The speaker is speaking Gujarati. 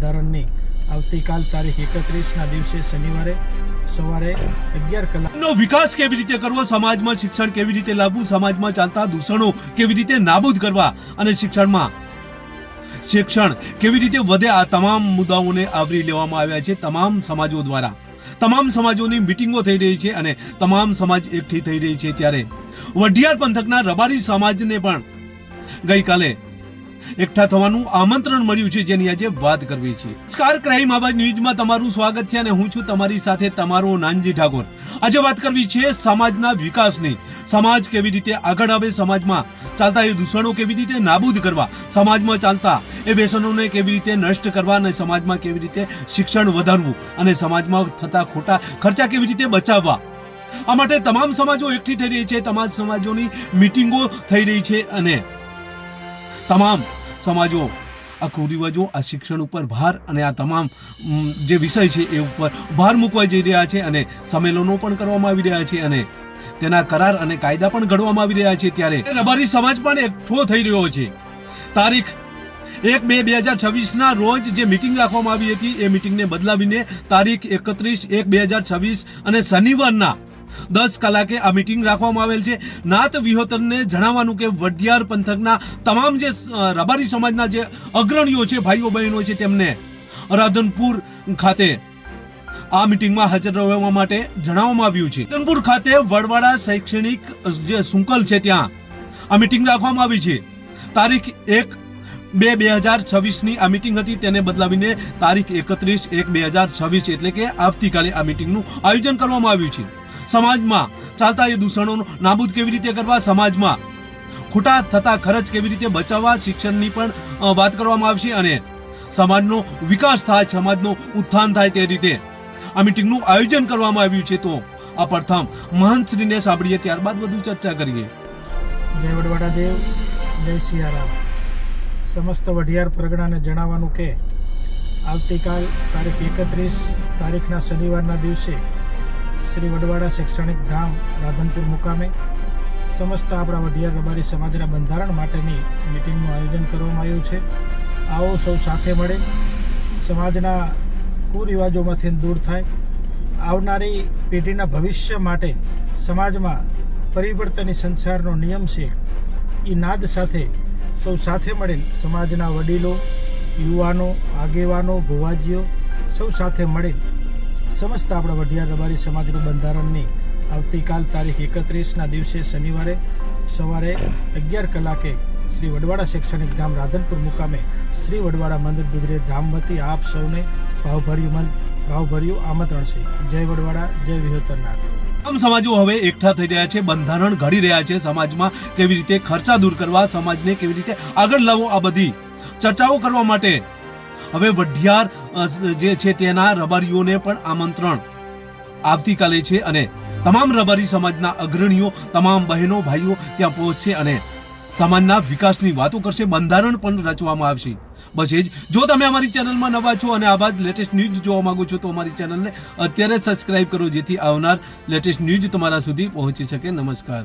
બંધારણની આવતીકાલ તારીખ 31ના દિવસે શનિવારે સવારે 11 કલાક વિકાસ કેવી રીતે કરવો, સમાજમાં શિક્ષણ કેવી રીતે લાવવું, સમાજમાં ચાલતા દૂષણો કેવી રીતે નાબૂદ કરવા અને શિક્ષણ કેવી રીતે વધે, આ તમામ મુદ્દાઓને આવરી લેવામાં આવ્યા છે. તમામ સમાજો દ્વારા તમામ સમાજોની મિટિંગો થઈ રહી છે અને તમામ સમાજ એકઠી થઈ રહી છે. ત્યારે વઢિયાર પંથકના રબારી સમાજને પણ ગઈકાલે એકઠા થવાનું આમંત્રણ મળ્યું છે, જેની આજે વાત કરવી છે. નમસ્કાર, ક્રાઇમ આવાજ ન્યૂઝમાં તમારું સ્વાગત છે અને હું છું તમારી સાથે તમારો નાનજી ઠાકોર. આજે વાત કરવી છે સમાજના વિકાસની. સમાજ કેવી રીતે આગળ આવે, સમાજમાં ચાલતા એ દૂષણો કેવી રીતે નાબૂદ કરવા, સમાજમાં ચાલતા એ વ્યસનોને કેવી રીતે નષ્ટ કરવા અને સમાજમાં કેવી રીતે શિક્ષણ વધારવું અને સમાજમાં થતા ખોટા ખર્ચા કેવી રીતે બચાવવા. આ માટે તમામ સમાજો એકઠી થઈ રહી છે, તમામ સમાજોની મિટિંગો થઈ રહી છે અને તમામ સમાજો આ કુરિવાજો, આ શિક્ષણ ઉપર ભાર અને આ તમામ જે વિષય છે એ ઉપર ભાર મૂકવા જઈ રહ્યા છે અને સંમેલનો પણ કરવામાં આવી રહ્યા છે અને તેના કરાર અને કાયદા પણ ઘડવામાં આવી રહ્યા છે. ત્યારે રબારી સમાજ પણ એકઠો થઈ રહ્યો છે. તારીખ 1/2/2026 રોજ જે મિટિંગ રાખવામાં આવી હતી એ મિટિંગને બદલાવીને તારીખ 31/1/2026 અને શનિવારના 10 કલાકે આ મિટિંગ રાખવામાં આવેલ છે. નાત વિહોતરને જણાવવાનું કે વઢિયાર પંથકના તમામ જે રબારી સમાજના જે અગ્રણીઓ છે, ભાઈઓ બહેનો છે, તેમને રાધનપુર ખાતે આ મિટિંગમાં હાજર રહેવા માટે જણાવવામાં આવ્યું છે. રાધનપુર ખાતે વડવાડા શૈક્ષણિક જે સંકુલ છે ત્યાં આ મિટિંગ રાખવામાં આવી છે. તારીખ 1/2/2026 આ મિટિંગ હતી, તેને બદલાવીને તારીખ 31/1/2026 એટલે કે આવતીકાલે આ મિટિંગનું આયોજન કરવામાં આવ્યું છે. સમાજમાં ચાલતા એ દૂષણોનો નાબૂદ કેવી રીતે કરવા, સમાજમાં ખોટા થતા ખર્ચ કેવી રીતે બચાવવા, શિક્ષણની પણ વાત કરવામાં આવશે અને સમાજનો વિકાસ થાય, સમાજનો ઉત્થાન થાય તે રીતે આ મિટિંગનું આયોજન કરવામાં આવ્યું છે. તો આ પ્રથમ મહંતશ્રીને સાંભળીએ, ત્યારબાદ વધુ ચર્ચા કરીએ. જય વડવાડા દેવ, જય સિયારામ. સમસ્ત વઢિયાર પરગણાને જણાવવાનું કે આવતીકાલ તારીખ 31 તારીખના શનિવારના દિવસે શ્રી વડવાડા શૈક્ષણિક ધામ રાધનપુર મુકામે સમસ્ત આપણા વઢિયાર રબારી સમાજના બંધારણ માટેની મિટિંગનું આયોજન કરવામાં આવ્યું છે. આવો સૌ સાથે મળે, સમાજના કુરિવાજોમાંથી દૂર થાય, આવનારી પેઢીના ભવિષ્ય માટે સમાજમાં પરિવર્તનની સંસારનો નિયમ છે એ નાદ સાથે સૌ સાથે મળેલ સમાજના વડીલો, યુવાનો, આગેવાનો, ભુવાજીઓ સૌ સાથે મળેલ સમસ્ત આપણા વઢિયાર રબારી સમાજનું બંધારણની આવતીકાલ તારીખ 31ના દિવસે શનિવારે સવારે 11 કલાકે શ્રી વડવાડા શૈક્ષણિક ધામ રાધનપુર મુકામે શ્રી વડવાડા મંદિર દુધરે ધામ વતી આપ સૌને ભાવભર્યું આમંત્રણ છે. જય વડવાડા, જય વિહોતરનાથ. તમામ સમાજો હવે એકઠા થઈ રહ્યા છે, બંધારણ ઘડી રહ્યા છે. સમાજમાં કેવી રીતે ખર્ચા દૂર કરવા, સમાજને કેવી રીતે આગળ લાવવો, આ બધી ચર્ચાઓ કરવા માટે હવે વઢિયાર જે છે તેના રબારીઓને પણ આમંત્રણ આવતીકાલે છે અને તમામ રબારી સમાજના અગ્રણીઓ, તમામ બહેનો, ભાઈઓ ત્યાં પહોંચશે અને સમાજના વિકાસની વાતો કરશે. બંધારણ પણ રચવામાં આવશે. બસ એ જ. જો તમે અમારી ચેનલમાં નવા છો અને આવા જ લેટેસ્ટ ન્યૂઝ જોવા માંગો છો તો અમારી ચેનલને અત્યારે સબસ્ક્રાઇબ કરો, જેથી આવનાર લેટેસ્ટ ન્યૂઝ તમારા સુધી પહોંચી શકે. નમસ્કાર.